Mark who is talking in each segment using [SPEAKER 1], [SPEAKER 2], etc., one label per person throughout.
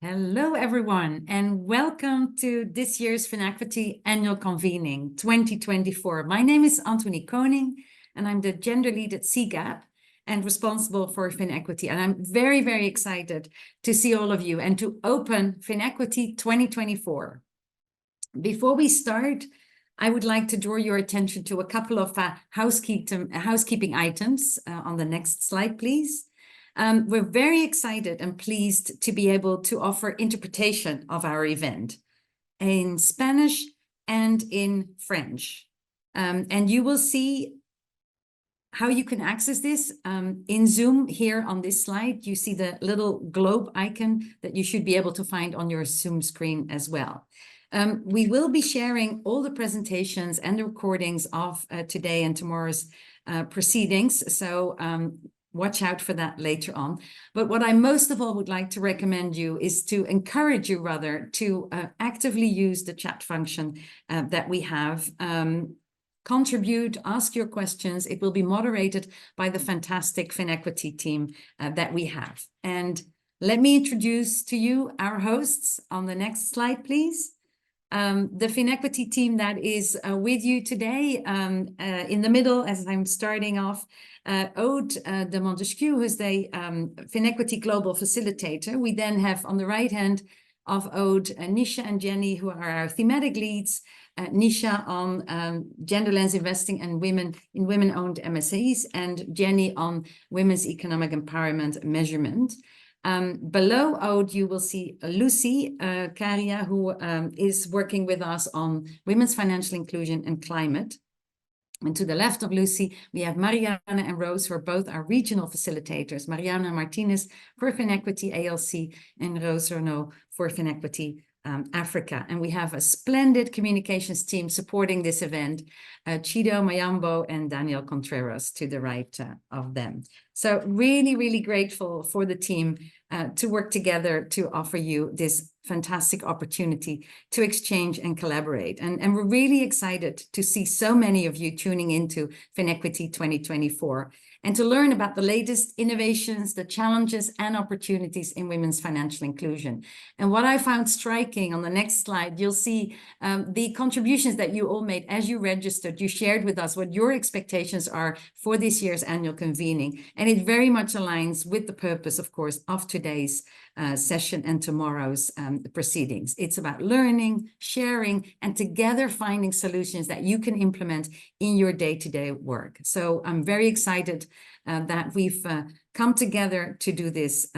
[SPEAKER 1] Hello, everyone, and welcome to this year's FinEquity Annual Convening 2024. My name is Antonie Koning, and I'm the gender lead at CGAP and responsible for FinEquity. And I'm very, very excited to see all of you and to open FinEquity 2024. Before we start, I would like to draw your attention to a couple of housekeeping items on the next slide, please. We're very excited and pleased to be able to offer interpretation of our event in Spanish and in French. And you will see how you can access this in Zoom here on this slide. You see the little globe icon that you should be able to find on your Zoom screen as well. We will be sharing all the presentations and the recordings of today and tomorrow's proceedings. So watch out for that later on. But what I most of all would like to recommend you is to encourage you rather to actively use the chat function that we have. Contribute, ask your questions. It will be moderated by the fantastic FinEquity team that we have. And let me introduce to you our hosts on the next slide, please. The FinEquity team that is with you today, in the middle, as I'm starting off, Aude de Montesquieu, who's the FinEquity Global Facilitator. We then have on the right hand of Aude, Nisha and Jenny, who are our thematic leads. Nisha on gender lens investing and women in women-owned MSMEs, and Jenny on women's economic empowerment measurement. Below Aude, you will see Lucy Caria, who is working with us on women's financial inclusion and climate. And to the left of Lucy, we have Mariana and Rose, who are both our regional facilitators. Mariana Martinez for FinEquity ALC and Rose Renaud for FinEquity Africa. And we have a splendid communications team supporting this event, Chido Mayambo and Daniel Contreras to the right of them. So really, really grateful for the team to work together to offer you this fantastic opportunity to exchange and collaborate. And we're really excited to see so many of you tuning into FinEquity 2024 and to learn about the latest innovations, the challenges and opportunities in women's financial inclusion. And what I found striking on the next slide, you'll see the contributions that you all made as you registered. You shared with us what your expectations are for this year's annual convening. And it very much aligns with the purpose, of course, of today's session and tomorrow's proceedings. It's about learning, sharing, and together finding solutions that you can implement in your day-to-day work. So I'm very excited that we've come together to do this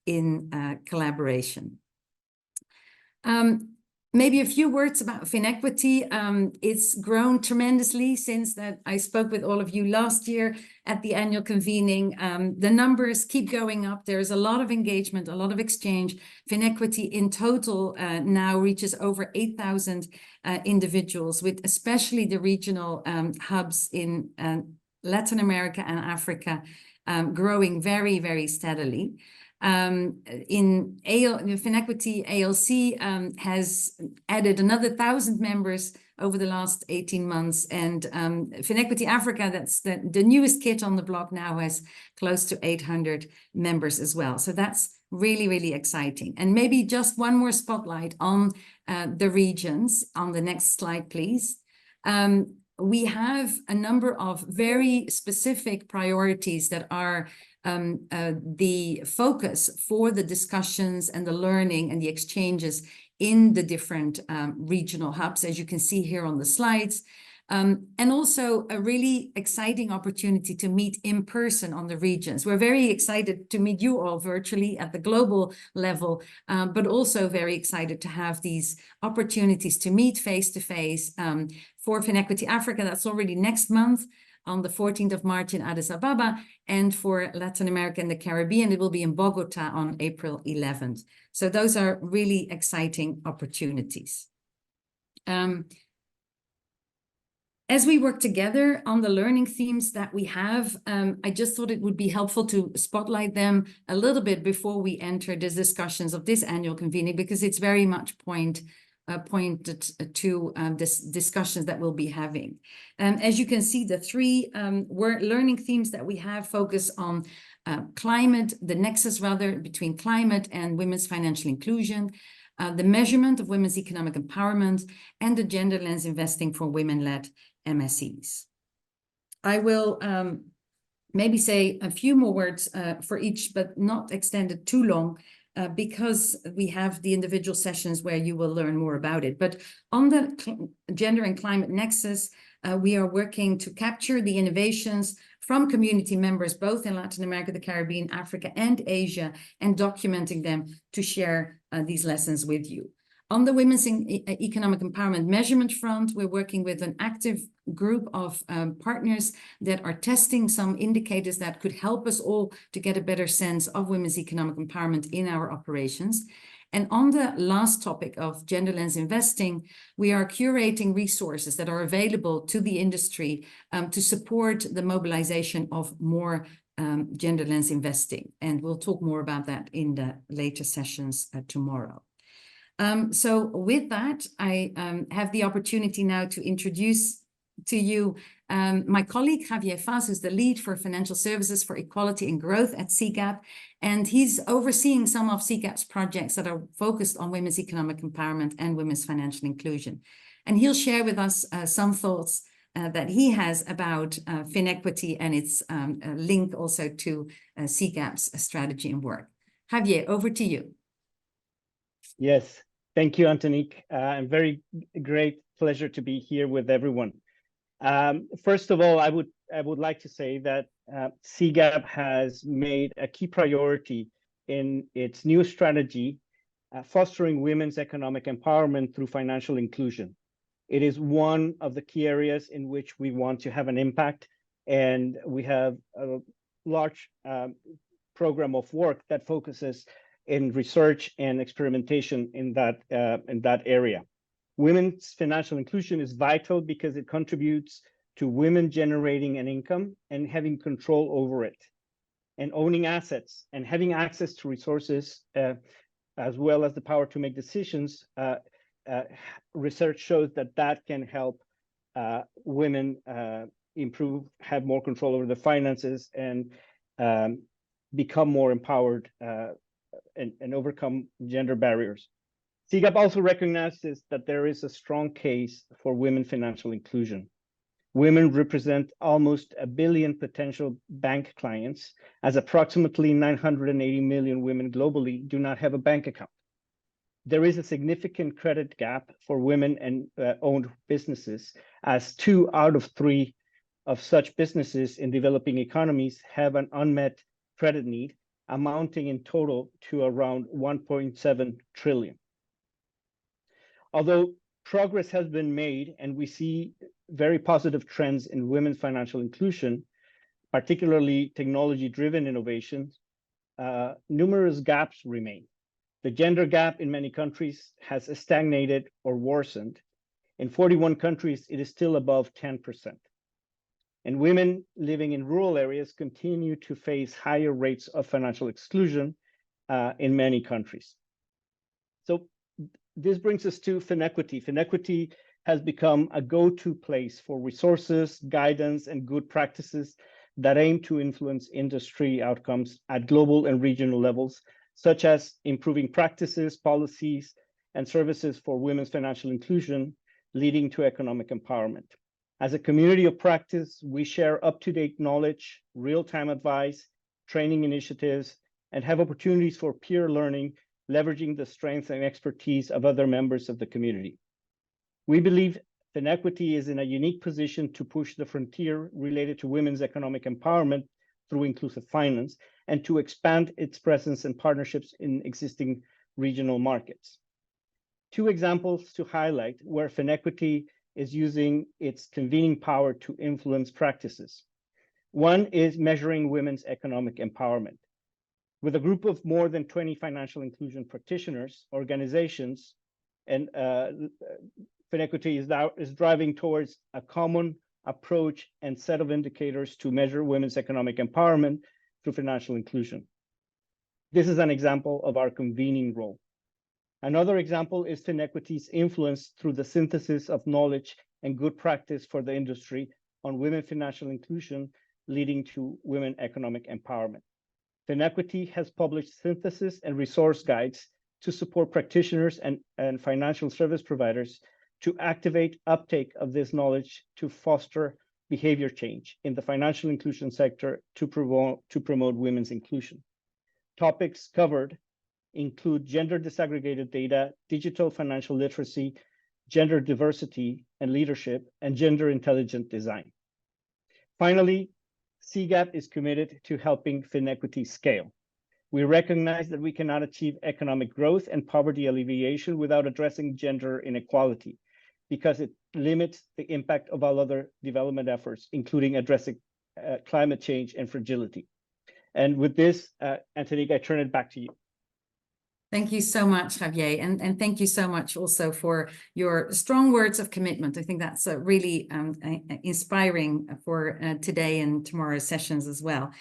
[SPEAKER 1] in collaboration. Maybe a few words about FinEquity. It's grown tremendously since that I spoke with all of you last year at the annual convening. The numbers keep going up. There's a lot of engagement, a lot of exchange. FinEquity in total now reaches over 8,000 individuals, with especially the regional hubs in Latin America and Africa growing very, very steadily. FinEquity ALC has added another 1,000 members over the last 18 months. And FinEquity Africa, that's the newest kid on the block now, has close to 800 members as well. So that's really, really exciting. And maybe just one more spotlight on the regions on the next slide, please. We have a number of very specific priorities that are the focus for the discussions and the learning and the exchanges in the different regional hubs, as you can see here on the slides. And also a really exciting opportunity to meet in person on the regions. We're very excited to meet you all virtually at the global level, but also very excited to have these opportunities to meet face-to-face. For FinEquity Africa, that's already next month on the 14th of March in Addis Ababa, and for Latin America and the Caribbean, it will be in Bogota on April 11th. So those are really exciting opportunities. As we work together on the learning themes that we have, I just thought it would be helpful to spotlight them a little bit before we enter the discussions of this annual convening, because it's very much point pointed to this discussions that we'll be having. As you can see, the three learning themes that we have focus on climate, the nexus rather between climate and women's financial inclusion, the measurement of women's economic empowerment, and the gender lens investing for women-led MSEs. I will maybe say a few more words for each, but not extend it too long, because we have the individual sessions where you will learn more about it. But on the gender and climate nexus, we are working to capture the innovations from community members, both in Latin America, the Caribbean, Africa, and Asia, and documenting them to share these lessons with you. On the women's economic empowerment measurement front, we're working with an active group of partners that are testing some indicators that could help us all to get a better sense of women's economic empowerment in our operations. And on the last topic of gender lens investing, we are curating resources that are available to the industry to support the mobilization of more gender lens investing. And we'll talk more about that in the later sessions tomorrow. So with that, I have the opportunity now to introduce to you my colleague Javier Faz, who's the lead for financial services for equality and growth at CGAP, and he's overseeing some of CGAP's projects that are focused on women's economic empowerment and women's financial inclusion. And he'll share with us some thoughts that he has about FinEquity and its link also to CGAP's strategy and work. Javier, over to you.
[SPEAKER 2] Yes, thank you, Antonique. And very great pleasure to be here with everyone. First of all, I would like to say that CGAP has made a key priority in its new strategy, fostering women's economic empowerment through financial inclusion. It is one of the key areas in which we want to have an impact, and we have a large program of work that focuses in research and experimentation in that area. Women's financial inclusion is vital because it contributes to women generating an income and having control over it, and owning assets and having access to resources, as well as the power to make decisions. Research shows that can help women improve, have more control over the finances, and become more empowered and overcome gender barriers. CGAP also recognizes that there is a strong case for women financial inclusion. Women represent almost 1 billion potential bank clients, as approximately 980 million women globally do not have a bank account. There is a significant credit gap for women and owned businesses, as 2 out of 3 of such businesses in developing economies have an unmet credit need, amounting in total to around 1.7 trillion. Although progress has been made and we see very positive trends in women's financial inclusion, particularly technology-driven innovations, numerous gaps remain. The gender gap in many countries has stagnated or worsened. In 41 countries, it is still above 10%. And women living in rural areas continue to face higher rates of financial exclusion in many countries. So this brings us to FinEquity. FinEquity has become a go-to place for resources, guidance, and good practices that aim to influence industry outcomes at global and regional levels, such as improving practices, policies, and services for women's financial inclusion, leading to economic empowerment. As a community of practice, we share up-to-date knowledge, real-time advice, training initiatives, and have opportunities for peer learning, leveraging the strengths and expertise of other members of the community. We believe FinEquity is in a unique position to push the frontier related to women's economic empowerment through inclusive finance and to expand its presence and partnerships in existing regional markets. 2 examples to highlight where FinEquity is using its convening power to influence practices. One is measuring women's economic empowerment. With a group of more than 20 financial inclusion practitioners, organizations, and FinEquity is driving towards a common approach and set of indicators to measure women's economic empowerment through financial inclusion. This is an example of our convening role. Another example is FinEquity's influence through the synthesis of knowledge and good practice for the industry on women financial inclusion, leading to women economic empowerment. FinEquity has published synthesis and resource guides to support practitioners and financial service providers to activate uptake of this knowledge to foster behavior change in the financial inclusion sector to promote women's inclusion. Topics covered include gender disaggregated data, digital financial literacy, gender diversity and leadership, and gender intelligent design. Finally, CGAP is committed to helping FinEquity scale. We recognize that we cannot achieve economic growth and poverty alleviation without addressing gender inequality, because it limits the impact of all other development efforts, including addressing climate change and fragility. And with this, Antonique, I turn it back to you.
[SPEAKER 1] Thank you so much, Javier, and thank you so much also for your strong words of commitment. I think that's really inspiring for today and tomorrow's sessions as well.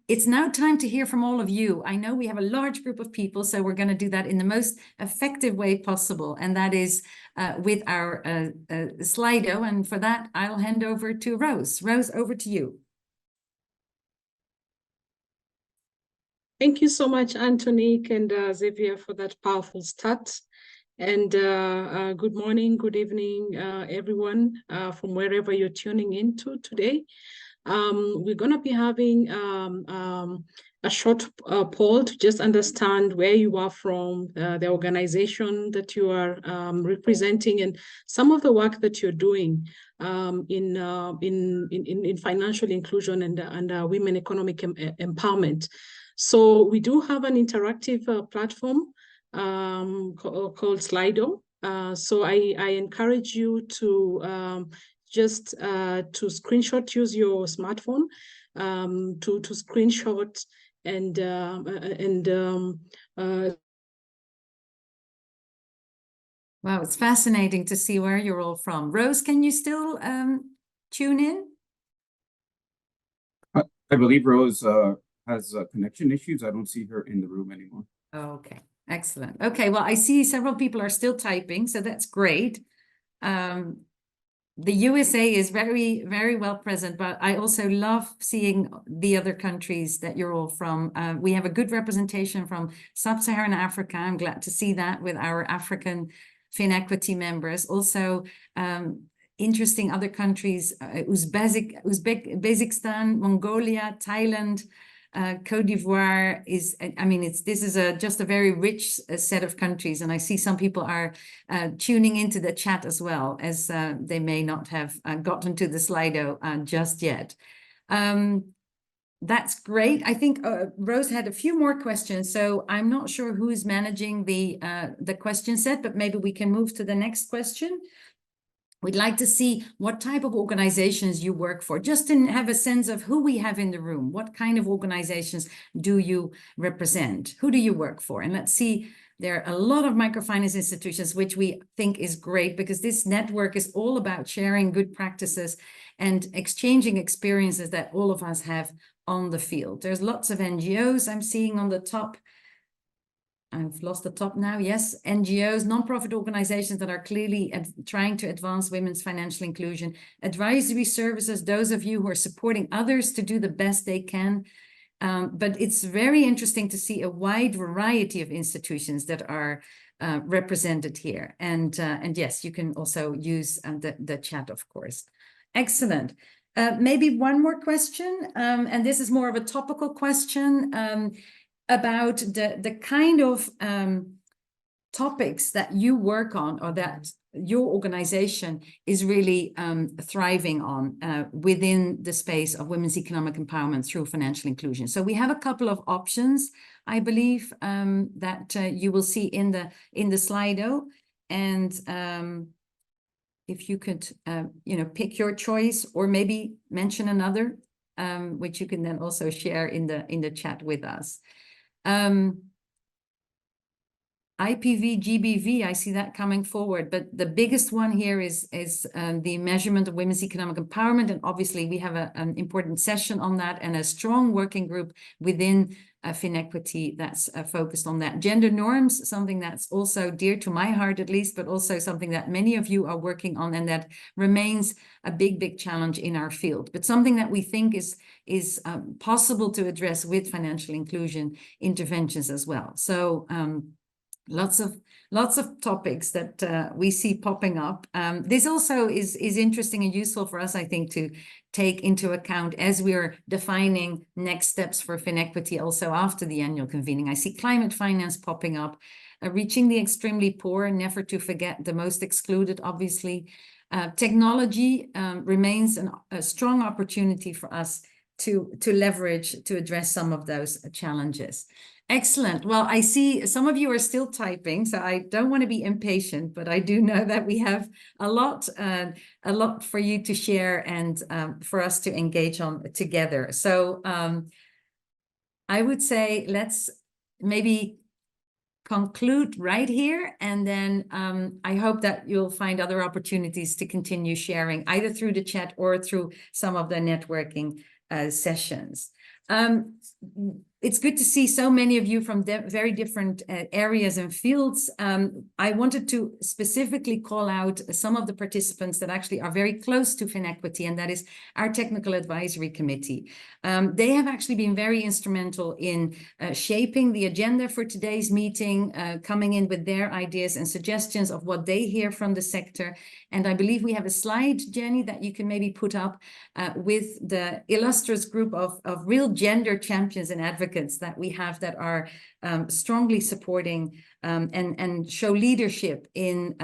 [SPEAKER 1] It's now time to hear from all of you. I know we have a large group of people, so we're going to do that in the most effective way possible, and that is with our Slido. And for that, I'll hand over to Rose. Rose, over to you.
[SPEAKER 3] Thank you so much, Antonique and Xavier, for that powerful start. And good morning, good evening, everyone, from wherever you're tuning into today. We're going to be having a short poll to just understand where you are from, the organization that you are representing, and some of the work that you're doing in financial inclusion and women economic empowerment. So we do have an interactive platform called Slido. So I encourage you to just to screenshot, use your smartphone to screenshot and
[SPEAKER 1] wow, it's fascinating to see where you're all from. Rose, can you still tune in?
[SPEAKER 4] I believe Rose has connection issues. I don't see her in the room anymore.
[SPEAKER 1] Okay, excellent. Okay, well, I see several people are still typing, so that's great. The USA is very, very well present, but I also love seeing the other countries that you're all from. We have a good representation from Sub-Saharan Africa. I'm glad to see that with our African FinEquity members. Also, interesting other countries, Uzbekistan, Mongolia, Thailand, Côte d'Ivoire is, I mean, this is just a very rich set of countries, and I see some people are tuning into the chat as well, as they may not have gotten to the Slido just yet. That's great. I think Rose had a few more questions, so I'm not sure who's managing the question set, but maybe we can move to the next question. We'd like to see what type of organizations you work for, just to have a sense of who we have in the room. What kind of organizations do you represent? Who do you work for? And let's see, there are a lot of microfinance institutions, which we think is great, because this network is all about sharing good practices and exchanging experiences that all of us have on the field. There's lots of NGOs I'm seeing on the top. I've lost the top now. Yes, NGOs, nonprofit organizations that are clearly trying to advance women's financial inclusion, advisory services, those of you who are supporting others to do the best they can. But it's very interesting to see a wide variety of institutions that are represented here. And yes, you can also use the chat, of course. Excellent. Maybe one more question, and this is more of a topical question. About the kind of topics that you work on, or that your organization is really thriving on within the space of women's economic empowerment through financial inclusion. So we have a couple of options, I believe, that you will see in the Slido, and if you could, pick your choice, or maybe mention another, which you can then also share in the chat with us. IPV, GBV, I see that coming forward, but the biggest one here is the measurement of women's economic empowerment, and obviously we have an important session on that and a strong working group within FinEquity that's focused on that. Gender norms, something that's also dear to my heart at least, but also something that many of you are working on and that remains a big challenge in our field, but something that we think is possible to address with financial inclusion interventions as well. So lots of topics that we see popping up. This also is interesting and useful for us, I think, to take into account as we are defining next steps for FinEquity also after the annual convening. I see climate finance popping up, reaching the extremely poor, never to forget the most excluded, obviously. Technology remains a strong opportunity for us to leverage to address some of those challenges. Excellent. Well, I see some of you are still typing, so I don't want to be impatient, but I do know that we have a lot for you to share and for us to engage on together. So I would say let's maybe conclude right here, and then I hope that you'll find other opportunities to continue sharing either through the chat or through some of the networking sessions. It's good to see so many of you from very different areas and fields. I wanted to specifically call out some of the participants that actually are very close to FinEquity, and that is our Technical Advisory Committee. They have actually been very instrumental in shaping the agenda for today's meeting, coming in with their ideas and suggestions of what they hear from the sector. And I believe we have a slide, Jenny, that you can maybe put up with the illustrious group of real gender champions and advocates that we have that are strongly supporting and show leadership in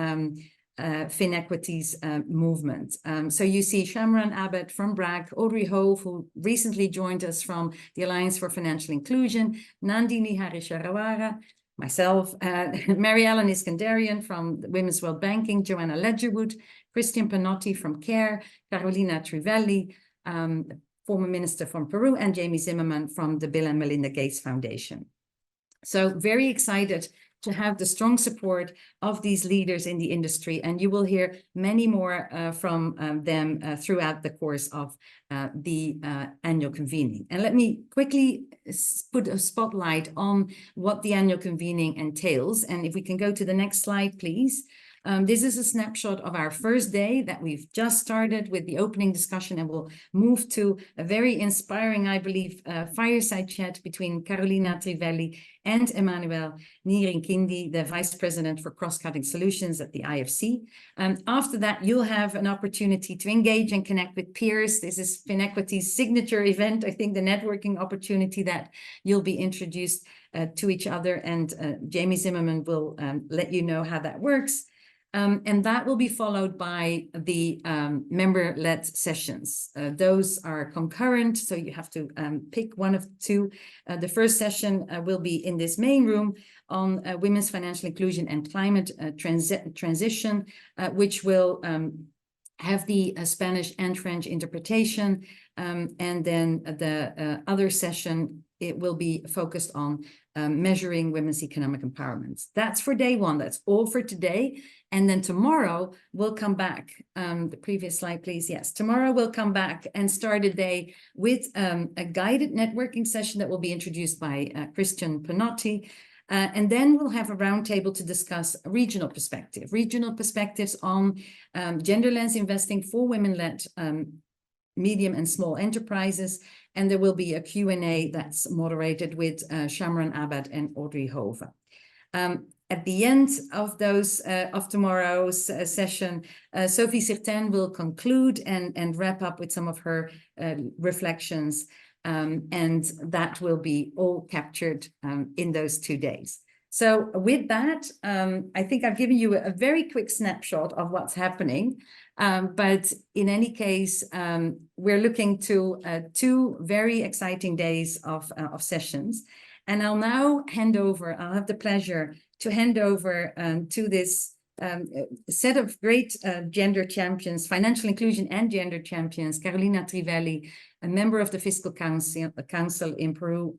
[SPEAKER 1] FinEquity's movement. So you see Shamran Abbott from BRAC, Audrey Hove, who recently joined us from the Alliance for Financial Inclusion, Nandini Harisharawara, myself, Mary Ellen Iskandarian from the Women's World Banking, Joanna Ledgerwood, Christian Panotti from CARE, Carolina Trivelli, former minister from Peru, and Jamie Zimmerman from the Bill and Melinda Gates Foundation. So very excited to have the strong support of these leaders in the industry, and you will hear many more from them throughout the course of the annual convening. And let me quickly put a spotlight on what the annual convening entails. And if we can go to the next slide, please. This is a snapshot of our first day that we've just started with the opening discussion, and we'll move to a very inspiring, I believe, fireside chat between Carolina Trivelli and Emmanuel Nyirinkindi, the Vice President for Cross-Cutting Solutions at the IFC. After that, you'll have an opportunity to engage and connect with peers. This is FinEquity's signature event, I think, the networking opportunity that you'll be introduced to each other, and Jamie Zimmerman will let you know how that works. And that will be followed by the member-led sessions. Those are concurrent, so you have to pick one of two. The first session will be in this main room on women's financial inclusion and climate transition, which will have the Spanish and French interpretation. And then the other session, it will be focused on measuring women's economic empowerment. That's for day one. That's all for today. And then tomorrow we'll come back. The previous slide, please. Yes, tomorrow we'll come back and start a day with a guided networking session that will be introduced by Christian Panotti. And then we'll have a roundtable to discuss regional perspectives on gender lens investing for women-led medium and small enterprises. And there will be a Q&A that's moderated with Shamran Abbott and Audrey Hove. At the end of those of tomorrow's session, Sophie Sirten will conclude and wrap up with some of her reflections, and that will be all captured in those 2 days. So with that, I think I've given you a very quick snapshot of what's happening. But in any case, we're looking to 2 very exciting days of sessions. And I'll now hand over, I'll have the pleasure to hand over to this set of great gender champions, financial inclusion and gender champions, Carolina Trivelli, a member of the Fiscal Council in Peru,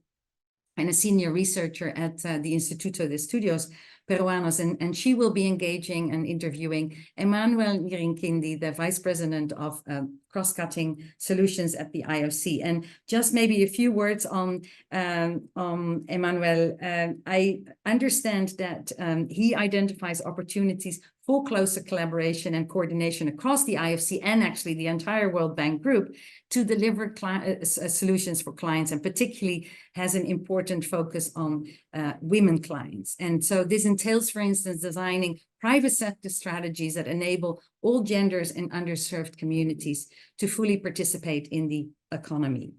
[SPEAKER 1] and a senior researcher at the Instituto, the Estudios, Peruanos, and she will be engaging and interviewing Emmanuel Nyirinkindi, the Vice President of Cross-Cutting Solutions at the IOC. And just maybe a few words on Emmanuel. I understand that he identifies opportunities for closer collaboration and coordination across the IFC and actually the entire World Bank Group to deliver solutions for clients, and particularly has an important focus on women clients. And so this entails, for instance, designing private sector strategies that enable all genders and underserved communities to fully participate in the economy.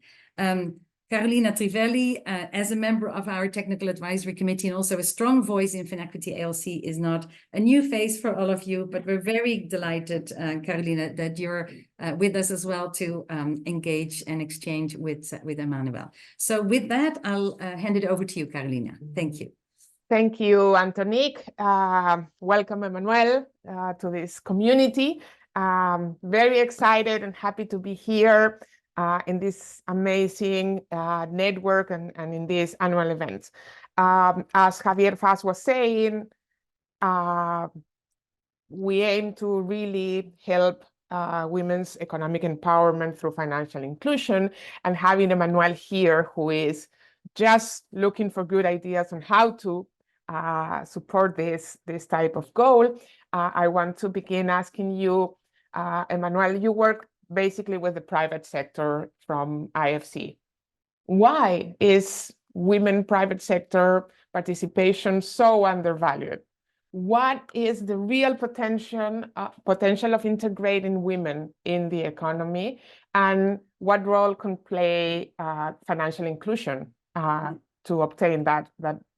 [SPEAKER 1] Carolina Trivelli, as a member of our Technical Advisory Committee and also a strong voice in FinEquity ALC, is not a new face for all of you, but we're very delighted, Carolina, that you're with us as well to engage and exchange with Emmanuel. So with that, I'll hand it over to you, Carolina. Thank you.
[SPEAKER 5] Thank you, Antonique. Welcome, Emmanuel, to this community. Very excited and happy to be here in this amazing network and in these annual events. As Javier Faz was saying, we aim to really help women's economic empowerment through financial inclusion, and having Emmanuel here, who is just looking for good ideas on how to support this type of goal. I want to begin asking you, Emmanuel, you work basically with the private sector from IFC. Why is women private sector participation so undervalued? What is the real potential of integrating women in the economy, and what role can play financial inclusion to obtain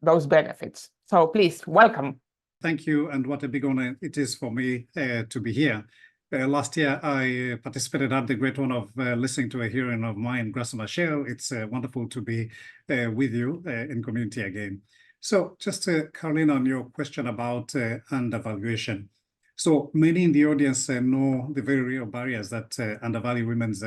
[SPEAKER 5] those benefits? So please, welcome.
[SPEAKER 6] Thank you, and what a big honor it is for me to be here. Last year, I participated, had the great honor of listening to a hearing of mine, Graça Machel. It's wonderful to be with you in community again. So just Carolina, on your question about undervaluation. So many in the audience know the very real barriers that undervalue women's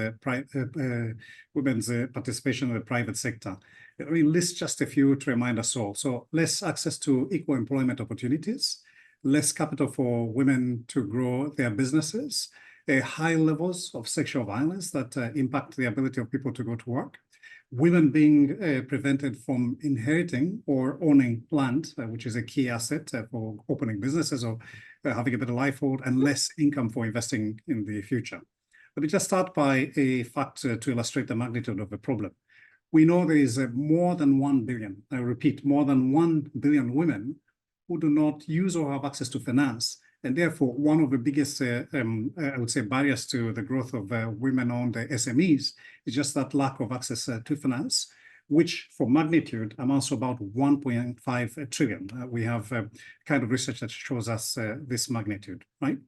[SPEAKER 6] participation in the private sector. I mean, list just a few to remind us all. So less access to equal employment opportunities, less capital for women to grow their businesses, high levels of sexual violence that impact the ability of people to go to work, women being prevented from inheriting or owning land, which is a key asset for opening businesses or having a better livelihood, and less income for investing in the future. Let me just start by a fact to illustrate the magnitude of the problem. We know there is more than 1 billion, I repeat, more than 1 billion women who do not use or have access to finance. And therefore, one of the biggest, I would say, barriers to the growth of women-owned SMEs is just that lack of access to finance, which for magnitude amounts to about 1.5 trillion. We have kind of research that shows us this magnitude, right?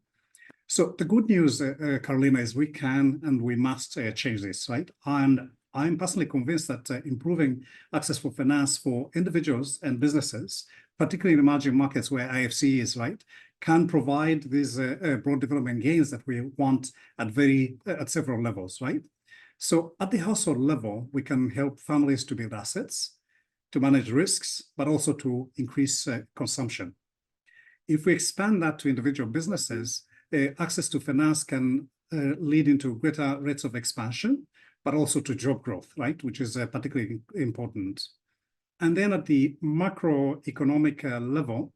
[SPEAKER 6] So the good news, Carolina, is we can and we must change this, right? And I'm personally convinced that improving access for finance for individuals and businesses, particularly in emerging markets where IFC is, right, can provide these broad development gains that we want at several levels, right? So at the household level, we can help families to build assets, to manage risks, but also to increase consumption. If we expand that to individual businesses, access to finance can lead into greater rates of expansion, but also to job growth, right, which is particularly important. And then at the macroeconomic level,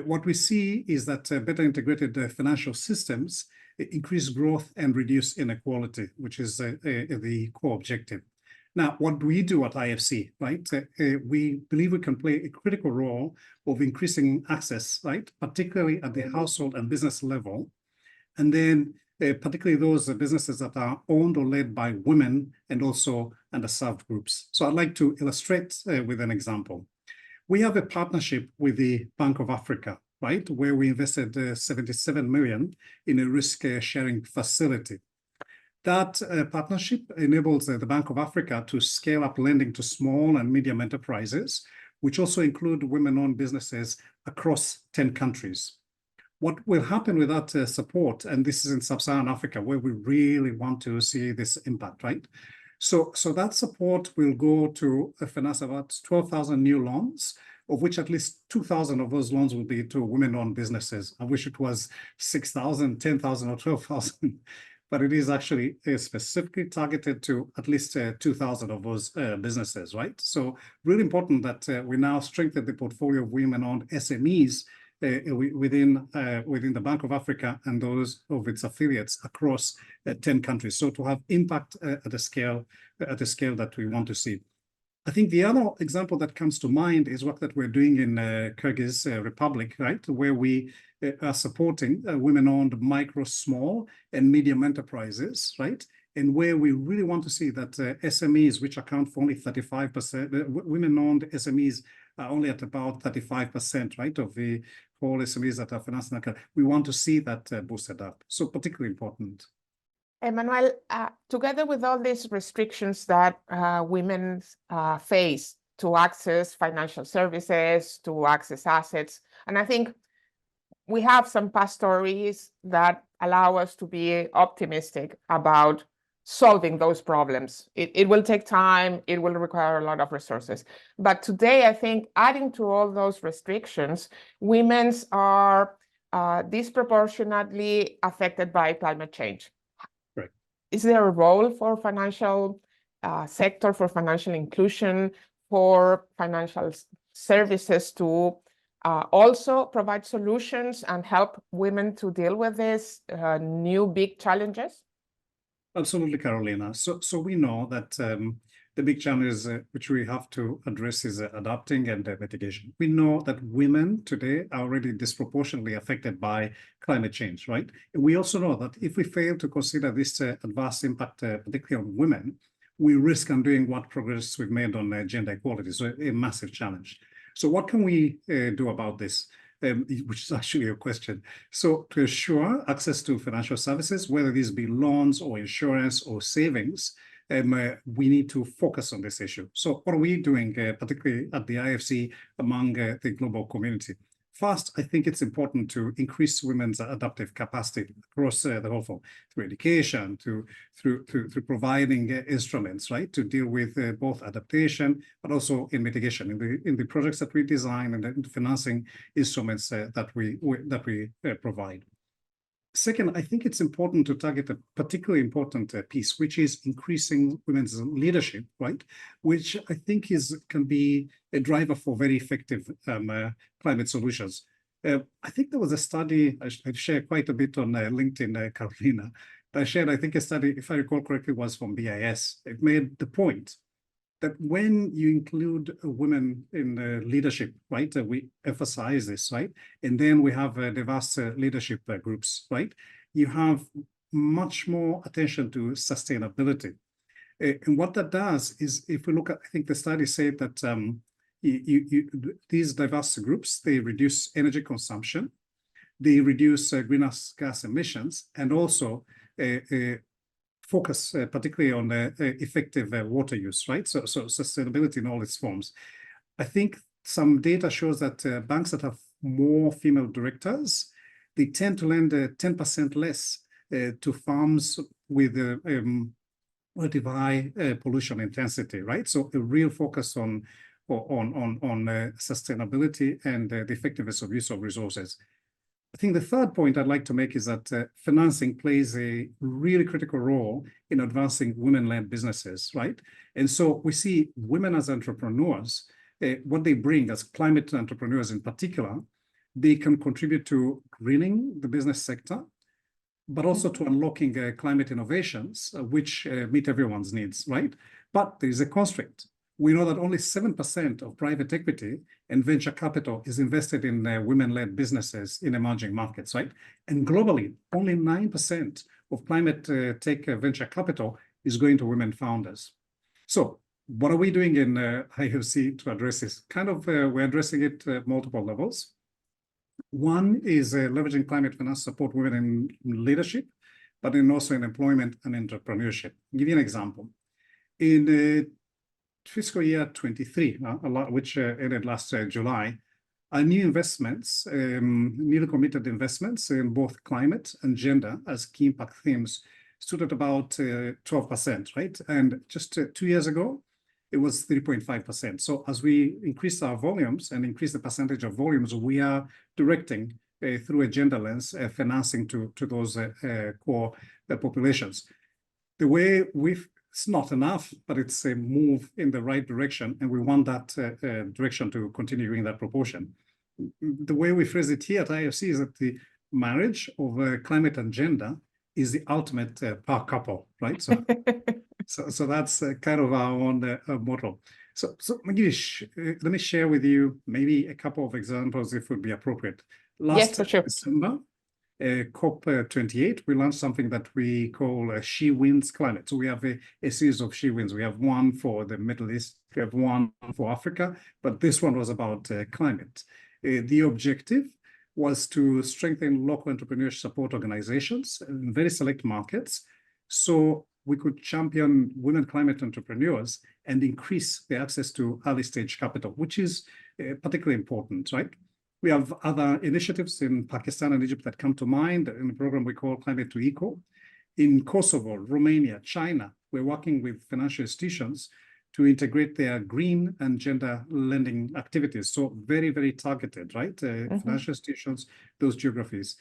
[SPEAKER 6] what we see is that better integrated financial systems increase growth and reduce inequality, which is the core objective. Now, what do we do at IFC, right? We believe we can play a critical role of increasing access, right, particularly at the household and business level, and then particularly those businesses that are owned or led by women and also underserved groups. So I'd like to illustrate with an example. We have a partnership with the Bank of Africa, right, where we invested 77 million in a risk-sharing facility. That partnership enables the Bank of Africa to scale up lending to small and medium enterprises, which also include women-owned businesses across 10 countries. What will happen with that support, and this is in Sub-Saharan Africa, where we really want to see this impact, right? So that support will go to finance about 12,000 new loans of which at least 2,000 of those loans will be to women-owned businesses. I wish it was 6,000, 10,000, or 12,000. But it is actually specifically targeted to at least 2,000 of those businesses, right? So really important that we now strengthen the portfolio of women-owned SMEs within the Bank of Africa and those of its affiliates across 10 countries. So to have impact at the scale that we want to see. I think the other example that comes to mind is work that we're doing in Kyrgyz Republic, right, where we are supporting women-owned micro, small, and medium enterprises, right, and where we really want to see that SMEs, which account for only 35%, women-owned SMEs are only at about 35%, right, of the whole SMEs that are financed. We want to see that boosted up. So particularly important.
[SPEAKER 5] Emmanuel, together with all these restrictions that women face to access financial services, to access assets, and I think we have some past stories that allow us to be optimistic about solving those problems. It will take time, it will require a lot of resources. But today, I think adding to all those restrictions, women are disproportionately affected by climate change. Is there a role for financial sector, for financial inclusion, for financial services to also provide solutions and help women to deal with these new big challenges?
[SPEAKER 6] Absolutely, Carolina. So we know that the big challenge which we have to address is adapting and mitigation. We know that women today are already disproportionately affected by climate change, right? And we also know that if we fail to consider this adverse impact, particularly on women, we risk undoing what progress we've made on gender equality. So a massive challenge. So what can we do about this? Which is actually a question. So to ensure access to financial services, whether these be loans or insurance or savings, we need to focus on this issue. So what are we doing, particularly at the IFC, among the global community? First, I think it's important to increase women's adaptive capacity across the whole form, through education, through providing instruments, right, to deal with both adaptation, but also in mitigation, in the projects that we design and the financing instruments that we provide. Second, I think it's important to target a particularly important piece, which is increasing women's leadership, right? Which I think can be a driver for very effective climate solutions. I think there was a study I shared quite a bit on LinkedIn, Carolina. I shared, I think, a study, if I recall correctly, was from BIS. It made the point that when you include women in leadership, right, we emphasize this, right, and then we have diverse leadership groups, right, you have much more attention to sustainability. And what that does is, if we look at, I think the study said that these diverse groups, they reduce energy consumption, they reduce greenhouse gas emissions, and also focus particularly on effective water use, right? So sustainability in all its forms. I think some data shows that banks that have more female directors, they tend to lend 10% less to farms with relatively high pollution intensity, right? So a real focus on sustainability and the effectiveness of use of resources. I think the third point I'd like to make is that financing plays a really critical role in advancing women-led businesses, right? And so we see women as entrepreneurs, what they bring as climate entrepreneurs in particular, they can contribute to greening the business sector, but also to unlocking climate innovations, which meet everyone's needs, right? But there is a constraint. We know that only 7% of private equity and venture capital is invested in women-led businesses in emerging markets, right? And globally, only 9% of climate tech venture capital is going to women founders. So what are we doing in IFC to address this? We're addressing it at multiple levels. One is leveraging climate finance to support women in leadership, but then also in employment and entrepreneurship. I'll give you an example. In fiscal year 23, which ended last July, our new investments, newly committed investments in both climate and gender as key impact themes stood at about 12%, right? And just 2 years ago, it was 3.5%. So as we increase our volumes and increase the percentage of volumes, we are directing through a gender lens financing to those core populations. The way it's not enough, but it's a move in the right direction, and we want that direction to continue in that proportion. The way we phrase it here at IFC is that the marriage of climate and gender is the ultimate power couple, right? So, so that's kind of our own motto. So Magish, let me share with you maybe a couple of examples if it would be appropriate.
[SPEAKER 5] Yes, for sure.
[SPEAKER 6] December, COP28, we launched something that we call She Wins Climate. So we have a series of She Wins. We have one for the Middle East, we have one for Africa, but this one was about climate. The objective was to strengthen local entrepreneurship support organizations in very select markets, so we could champion women climate entrepreneurs and increase the access to early stage capital, which is particularly important, right? We have other initiatives in Pakistan and Egypt that come to mind in a program we call Climate to Equal. In Kosovo, Romania, China, we're working with financial institutions to integrate their green and gender lending activities. So very, very targeted, right? Financial institutions, those geographies.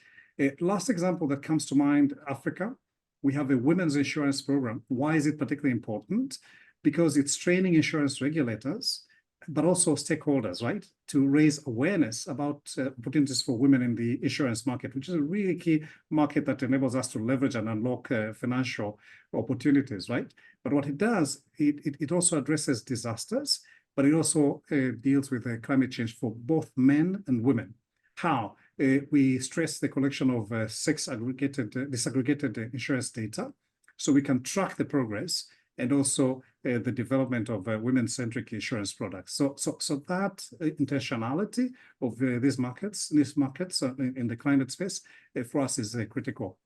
[SPEAKER 6] Last example that comes to mind, Africa. We have a women's insurance program. Why is it particularly important? Because it's training insurance regulators, but also stakeholders, right, to raise awareness about opportunities for women in the insurance market, which is a really key market that enables us to leverage and unlock financial opportunities, right? But what it does, it also addresses disasters, but it also deals with climate change for both men and women. How? We stress the collection of disaggregated insurance data, so we can track the progress and also the development of women-centric insurance products. So that intentionality of these markets in the climate space for us is critical.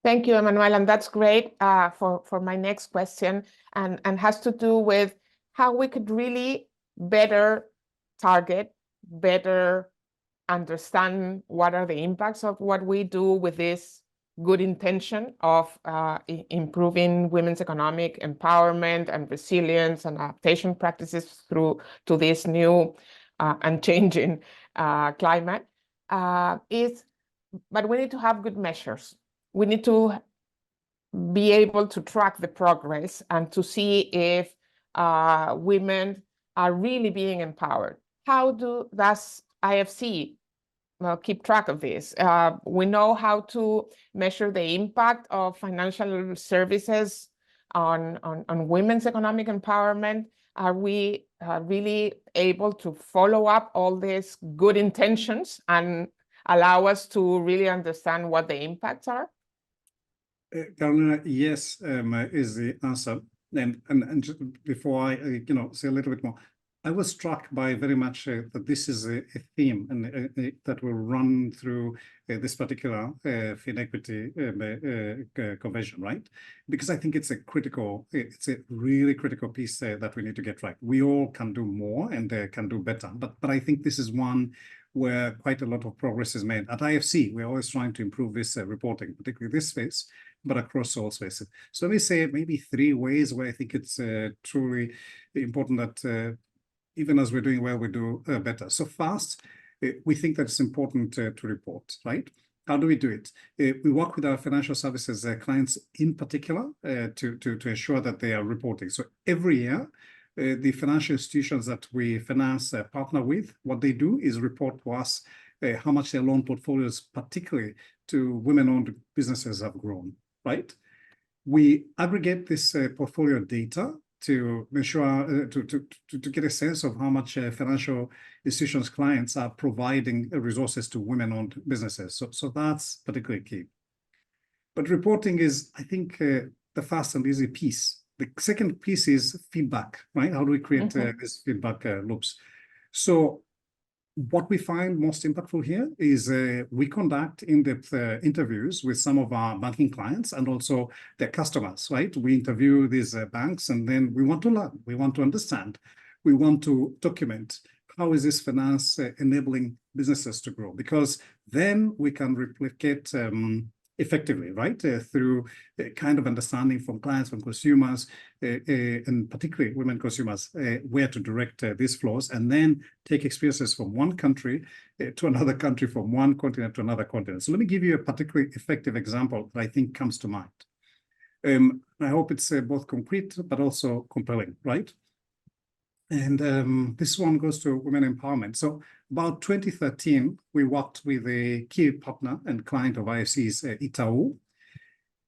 [SPEAKER 5] Thank you, Emmanuel, and that's great for my next question, and has to do with how we could really better target, better understand what are the impacts of what we do with this good intention of improving women's economic empowerment and resilience and adaptation practices to this new and changing climate. But we need to have good measures. We need to be able to track the progress and to see if women are really being empowered. How does IFC keep track of this? We know how to measure the impact of financial services on women's economic empowerment. Are we really able to follow up all these good intentions and allow us to really understand what the impacts are?
[SPEAKER 6] Carolina, yes, is the answer. And just before I say a little bit more, I was struck by very much that this is a theme and that will run through this particular FinEquity convention, right? Because I think it's a really critical piece that we need to get right. We all can do more and can do better, but I think this is one where quite a lot of progress is made. At IFC, we're always trying to improve this reporting, particularly this space, but across all spaces. So let me say maybe 3 ways where I think it's truly important that even as we're doing well, we do better. So first, we think that it's important to report, right? How do we do it? We work with our financial services clients in particular to ensure that they are reporting. So every year, the financial institutions that we finance partner with, what they do is report to us how much their loan portfolios, particularly to women-owned businesses, have grown, right? We aggregate this portfolio data to ensure to get a sense of how much financial institutions clients are providing resources to women-owned businesses. So that's particularly key. But reporting is, I think, the fast and easy piece. The second piece is feedback, right? How do we create these feedback loops? So what we find most impactful here is we conduct in-depth interviews with some of our banking clients and also their customers, right? We interview these banks, and then we want to learn, we want to understand, we want to document how is this finance enabling businesses to grow, because then we can replicate effectively, right? Through kind of understanding from clients, from consumers, and particularly women consumers, where to direct these flows, and then take experiences from one country to another country, from one continent to another continent. So let me give you a particularly effective example that I think comes to mind. I hope it's both concrete, but also compelling, right? And this one goes to women empowerment. So about 2013, we worked with a key partner and client of IFC's, Itaú.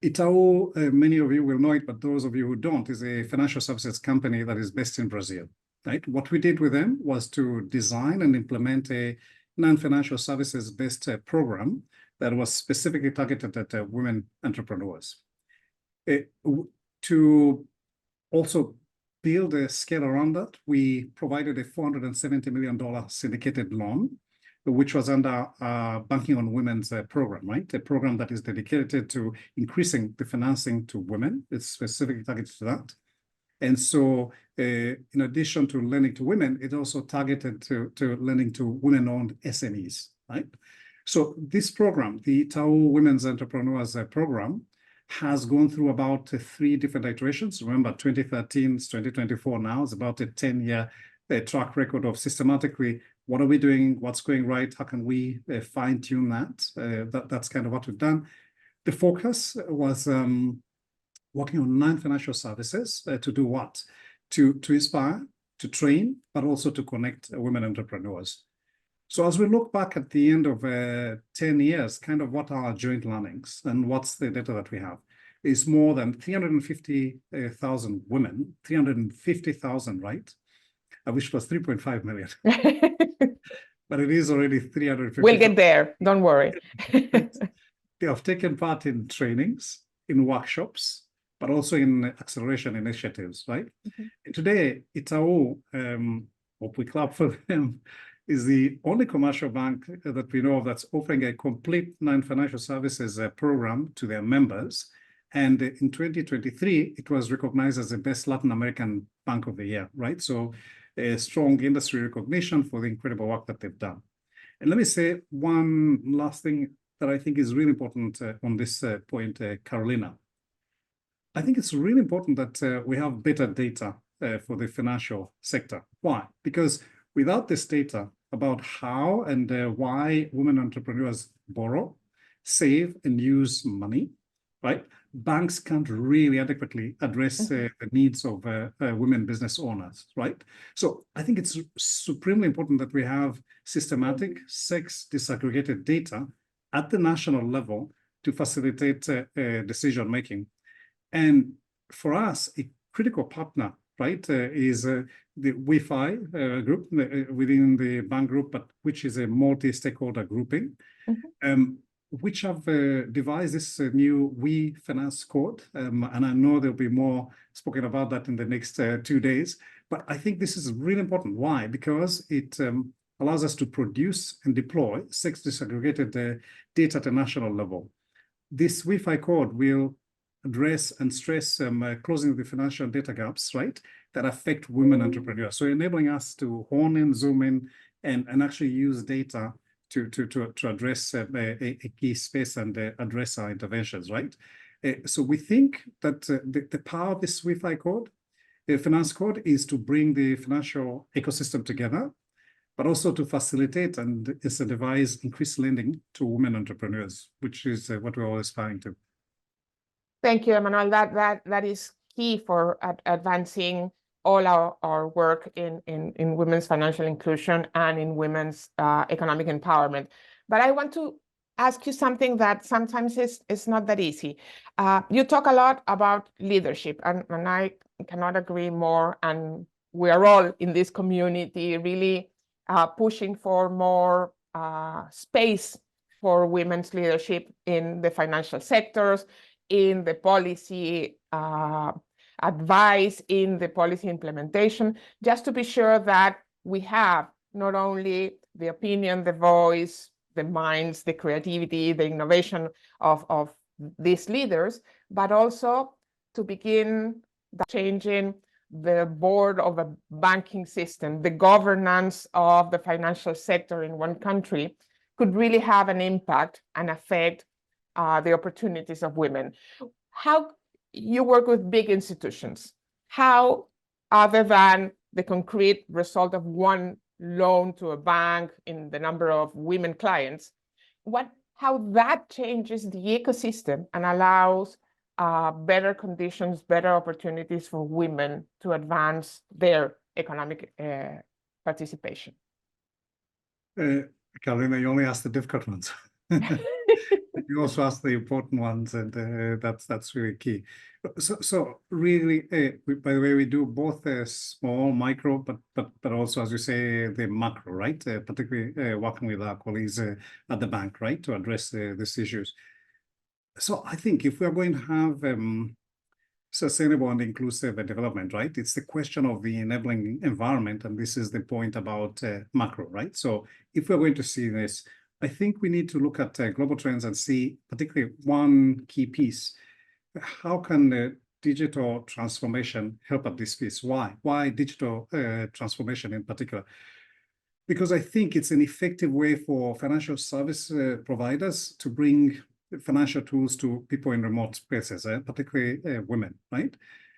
[SPEAKER 6] Itaú, many of you will know it, but those of you who don't, is a financial services company that is based in Brazil, right? What we did with them was to design and implement a non-financial services-based program that was specifically targeted at women entrepreneurs. To also build a scale around that, we provided a $470 million syndicated loan, which was under Banking on Women's program, right? A program that is dedicated to increasing the financing to women. It's specifically targeted to that. And so in addition to lending to women, it also targeted to lending to women-owned SMEs, right? So this program, the Itaú Women's Entrepreneurs Program, has gone through about 3 different iterations. Remember, 2013 is 2024 now. It's about a 10-year track record of systematically, what are we doing? What's going right? How can we fine-tune that? That's kind of what we've done. The focus was working on non-financial services to do what? To inspire, to train, but also to connect women entrepreneurs. So as we look back at the end of 10 years, kind of what are our joint learnings and what's the data that we have? Is more than 350,000 women, 350,000, right? I wish it was 3.5 million. But it is already 350.
[SPEAKER 5] We'll get there, don't worry.
[SPEAKER 6] They have taken part in trainings, in workshops, but also in acceleration initiatives, right? Mm-hmm. And today, Itaú, hope we clap for them, is the only commercial bank that we know of that's offering a complete non-financial services program to their members. And in 2023, it was recognized as the best Latin American bank of the year, right? So a strong industry recognition for the incredible work that they've done. And let me say one last thing that I think is really important on this point, Carolina. I think it's really important that we have better data for the financial sector. Why? Because without this data about how and why women entrepreneurs borrow, save, and use money, right? Banks can't really adequately address the needs of women business owners, right? So I think it's supremely important that we have systematic, sex disaggregated data at the national level to facilitate decision-making. And for us, a critical partner, right, is the Wi-Fi group within the bank group, but which is a multi-stakeholder grouping, which have devised this new We Finance Code. And I know there'll be more spoken about that in the next 2 days. But I think this is really important. Why? Because it allows us to produce and deploy sex disaggregated data at a national level. This Wi-Fi code will address and stress closing the financial data gaps, right, that affect women entrepreneurs. So enabling us to hone in, zoom in, and actually use data to address a key space and address our interventions, right? So we think that the power of this Wi-Fi code, the finance code, is to bring the financial ecosystem together, but also to facilitate and incentivize increased lending to women entrepreneurs, which is what we're all aspiring to.
[SPEAKER 5] Thank you, Emmanuel. That is key for advancing all our work in women's financial inclusion and in women's economic empowerment. But I want to ask you something that sometimes is not that easy. You talk a lot about leadership, and I cannot agree more. And we are all in this community really pushing for more space for women's leadership in the financial sectors, in the policy advice, in the policy implementation, just to be sure that we have not only the opinion, the voice, the minds, the creativity, the innovation of these leaders, but also to begin changing the board of a banking system, the governance of the financial sector in one country could really have an impact and affect the opportunities of women. How you work with big institutions, how, other than the concrete result of one loan to a bank in the number of women clients, how that changes the ecosystem and allows better conditions, better opportunities for women to advance their economic participation.
[SPEAKER 6] Carolina, you only asked the difficult ones. You also asked the important ones, and that's really key. So really, by the way, we do both small, micro, but also, as you say, the macro, right? Particularly working with our colleagues at the bank, right, to address these issues. So I think if we are going to have sustainable and inclusive development, right, it's the question of the enabling environment, and this is the point about macro, right? So if we're going to see this, I think we need to look at global trends and see particularly one key piece. How can digital transformation help at this piece? Why? Why digital transformation in particular? Because I think it's an effective way for financial service providers to bring financial tools to people in remote places, particularly women, right?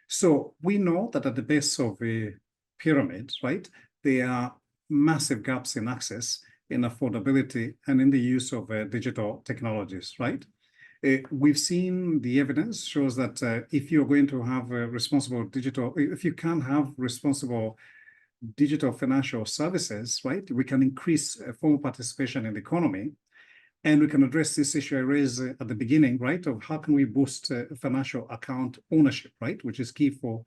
[SPEAKER 6] So we know that at the base of a pyramid, right, there are massive gaps in access, in affordability, and in the use of digital technologies, right? We've seen the evidence shows that if you're going to have a responsible digital, if you can have responsible digital financial services, right, we can increase formal participation in the economy. And we can address this issue I raised at the beginning, right, of how can we boost financial account ownership, right, which is key for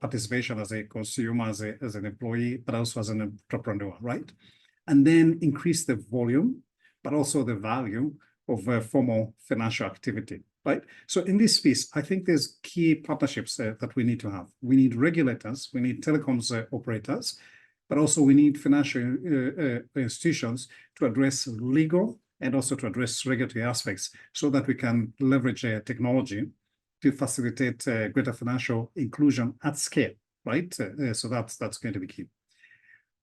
[SPEAKER 6] participation as a consumer, as an employee, but also as an entrepreneur, right? And then increase the volume, but also the value of formal financial activity, right? So in this space, I think there's key partnerships that we need to have. We need regulators, we need telecoms operators, but also we need financial institutions to address legal and also to address regulatory aspects so that we can leverage technology to facilitate greater financial inclusion at scale, right? So that's going to be key.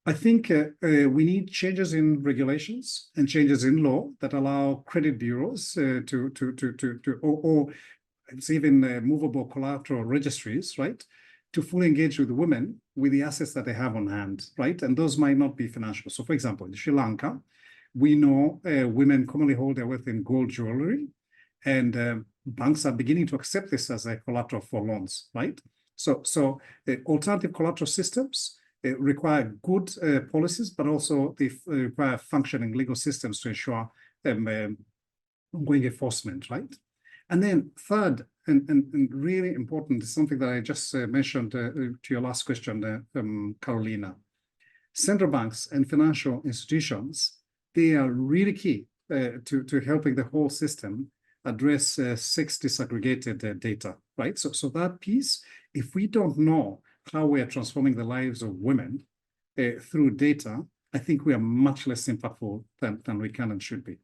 [SPEAKER 6] I think we need changes in regulations and changes in law that allow credit bureaus or it's even movable collateral registries, right, to fully engage with women with the assets that they have on hand, right? And those might not be financial. So for example, in Sri Lanka, we know women commonly hold their wealth in gold jewelry, and banks are beginning to accept this as a collateral for loans, right? So alternative collateral systems require good policies, but also they require functioning legal systems to ensure ongoing enforcement, right? And then third, and really important, is something that I just mentioned to your last question, Carolina. Central banks and financial institutions, they are really key to helping the whole system address sex disaggregated data, right? So that piece, if we don't know how we are transforming the lives of women through data, I think we are much less impactful than we can and should be.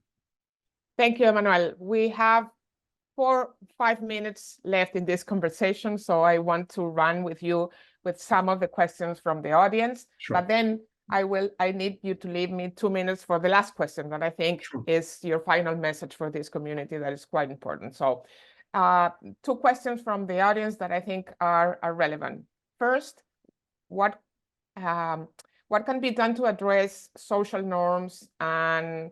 [SPEAKER 5] Thank you, Emmanuel. We have 4 or 5 minutes left in this conversation, so I want to run with you with some of the questions from the audience.
[SPEAKER 6] Sure.
[SPEAKER 5] But then I need you to leave me 2 minutes for the last question that I think is your final message for this community that is quite important. So 2 questions from the audience that I think are relevant. First, what can be done to address social norms and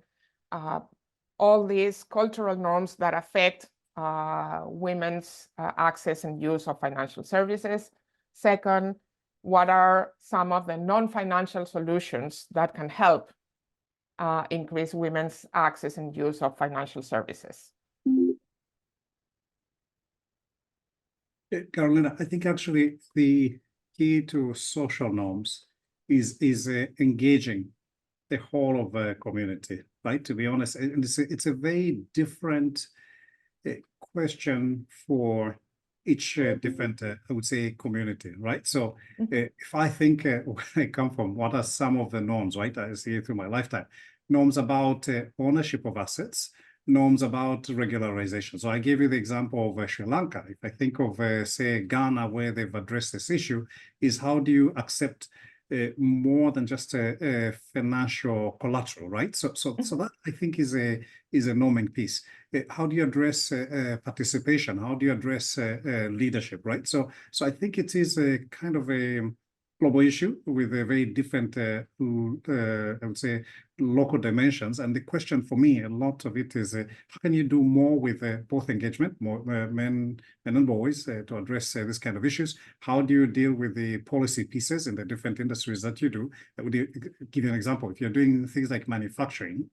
[SPEAKER 5] all these cultural norms that affect women's access and use of financial services? Second, what are some of the non-financial solutions that can help increase women's access and use of financial services?
[SPEAKER 6] Carolina, I think actually the key to social norms is engaging the whole of a community, right? To be honest, and it's a very different question for each different, I would say, community, right? So if I think where I come from, what are some of the norms, right? I see it through my lifetime. Norms about ownership of assets, norms about regularization. So I gave you the example of Sri Lanka. If I think of, say, Ghana, where they've addressed this issue, is how do you accept more than just a financial collateral, right? So that I think is a norming piece. How do you address participation? How do you address leadership, right? So I think it is a kind of a global issue with a very different, I would say, local dimensions. And the question for me, a lot of it is, how can you do more with both engagement, more men and boys, to address this kind of issues? How do you deal with the policy pieces in the different industries that you do? I would give you an example. If you're doing things like manufacturing,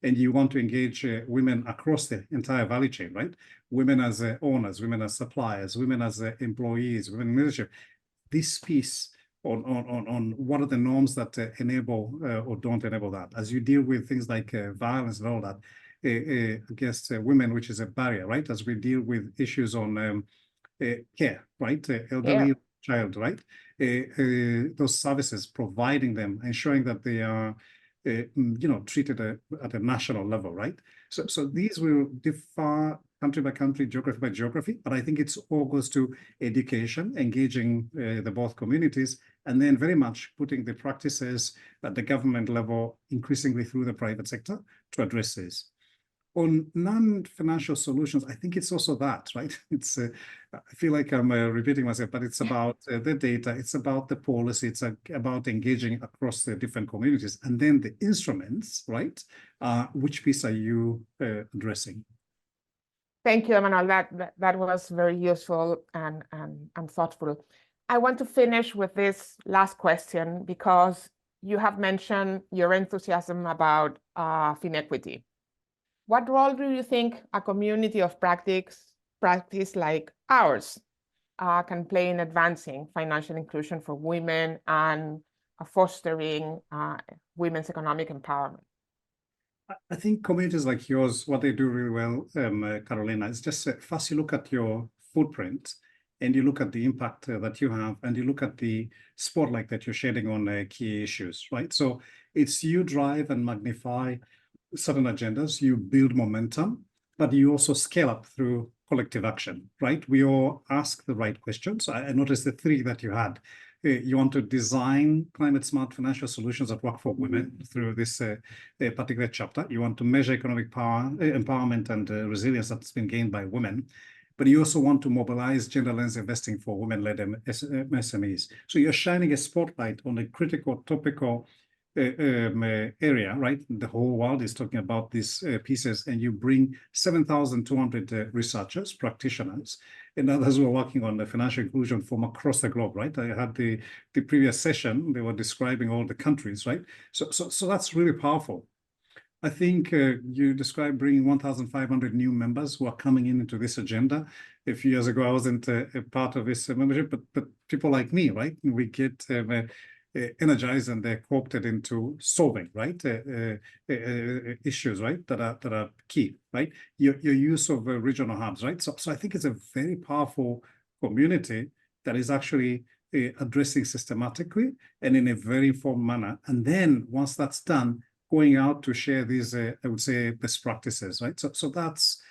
[SPEAKER 6] and you want to engage women across the entire value chain, right? Women as owners, women as suppliers, women as employees, women in leadership. This piece on what are the norms that enable or don't enable that. As you deal with things like violence and all that against women, which is a barrier, right? As we deal with issues on care, right? Elderly child, right? Those services, providing them, ensuring that they are treated at a national level, right? So these will differ country by country, geography by geography, but I think it's all goes to education, engaging the both communities, and then very much putting the practices at the government level, increasingly through the private sector, to address this. On non-financial solutions, I think it's also that, right? It's I feel like I'm repeating myself, but it's about the data, it's about the policy, it's about engaging across the different communities, and then the instruments, right? Which piece are you addressing?
[SPEAKER 5] Thank you, Emmanuel. That was very useful and thoughtful. I want to finish with this last question because you have mentioned your enthusiasm about FinEquity. What role do you think a community of practice like ours can play in advancing financial inclusion for women and fostering women's economic empowerment?
[SPEAKER 6] I think communities like yours, what they do really well, Carolina, is just first you look at your footprint and you look at the impact that you have, and you look at the spotlight that you're shedding on key issues, right? So it's you drive and magnify certain agendas, you build momentum, but you also scale up through collective action, right? We all ask the right questions. I noticed the three that you had. You want to design climate smart financial solutions that work for women through this particular chapter. You want to measure economic power, empowerment and resilience that's been gained by women. But you also want to mobilize gender lens investing for women-led MSMEs. So you're shining a spotlight on a critical topical area, right? The whole world is talking about these pieces, and you bring 7,200 researchers, practitioners, and others who are working on the financial inclusion from across the globe, right? I had the previous session, they were describing all the countries, right? So that's really powerful. I think you described bringing 1,500 new members who are coming into this agenda. A few years ago, I wasn't a part of this membership, but people like me, right? We get energized and they're co-opted into solving, right? Issues, right? That are key, right? Your use of regional hubs, right? So I think it's a very powerful community that is actually addressing systematically and in a very informed manner. And then once that's done, going out to share these, I would say, best practices, right? So that's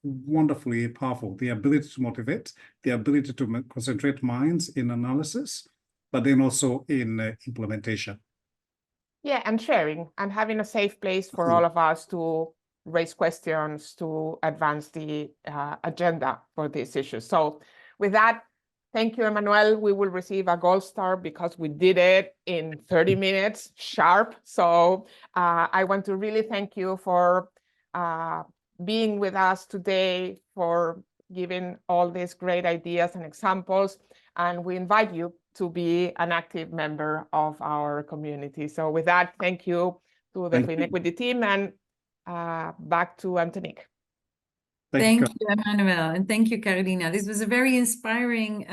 [SPEAKER 6] wonderfully powerful. The ability to motivate, the ability to concentrate minds in analysis, but then also in implementation.
[SPEAKER 5] Yeah, and sharing and having a safe place for all of us to raise questions, to advance the agenda for these issues. So with that, thank you, Emmanuel. We will receive a gold star because we did it in 30 minutes sharp. So I want to really thank you for being with us today, for giving all these great ideas and examples. And we invite you to be an active member of our community. So with that, thank you to the FinEquity team, and back to Antonique.
[SPEAKER 1] Thank you, Emmanuel, and thank you, Carolina. This was a very inspiring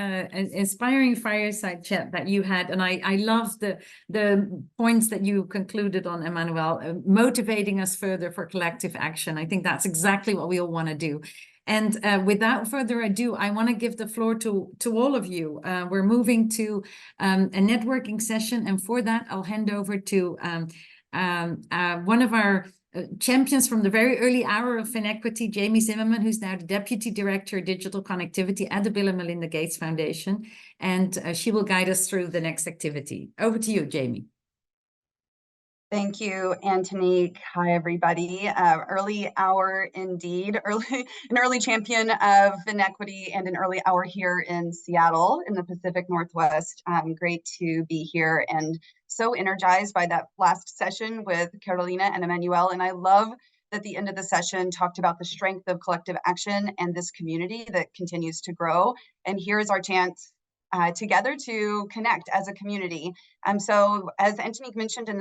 [SPEAKER 1] fireside chat that you had, and I love the points that you concluded on, Emmanuel, motivating us further for collective action. I think that's exactly what we all want to do. And without further ado, I want to give the floor to all of you. We're moving to a networking session, and for that, I'll hand over to one of our champions from the very early hour of FinEquity, Jamie Zimmerman, who's now the Deputy Director of Digital Connectivity at the Bill and Melinda Gates Foundation. And she will guide us through the next activity. Over to you, Jamie.
[SPEAKER 7] Thank you, Antonique. Hi, everybody. Early hour indeed, an early champion of FinEquity and an early hour here in Seattle in the Pacific Northwest. Great to be here and so energized by that last session with Carolina and Emmanuel. And I love that the end of the session talked about the strength of collective action and this community that continues to grow. And here's our chance together to connect as a community. So as Antonique mentioned in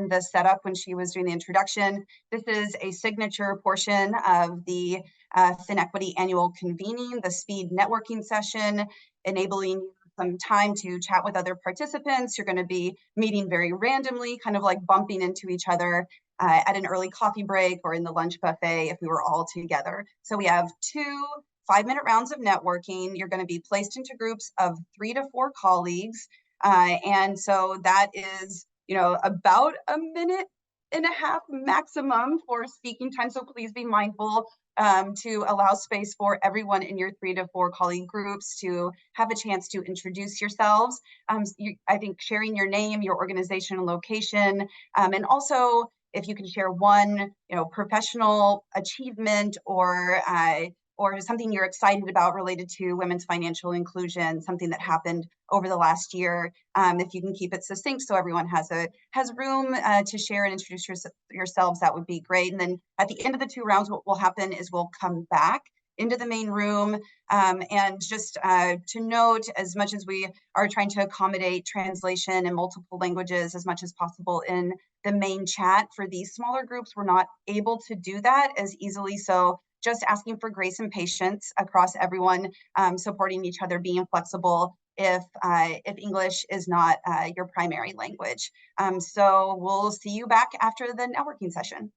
[SPEAKER 7] the setup when she was doing the introduction, this is a signature portion of the FinEquity annual convening, the speed networking session, enabling some time to chat with other participants. You're going to be meeting very randomly, kind of like bumping into each other at an early coffee break or in the lunch buffet if we were all together. So we have 2 5-minute rounds of networking. You're going to be placed into groups of 3 to 4 colleagues. And so that is, about a minute and a half maximum for speaking time. So please be mindful to allow space for everyone in your 3 to 4 colleague groups to have a chance to introduce yourselves. I think sharing your name, your organization and location, and also if you can share one, professional achievement or something you're excited about related to women's financial inclusion, something that happened over the last year. If you can keep it succinct so everyone has room to share and introduce yourselves, that would be great. And then at the end of the 2 rounds, what will happen is we'll come back into the main room. And just to note, as much as we are trying to accommodate translation in multiple languages as much as possible in the main chat, for these smaller groups, we're not able to do that as easily. So just asking for grace and patience across everyone, supporting each other, being flexible if English is not your primary language. So we'll see you back after the networking session.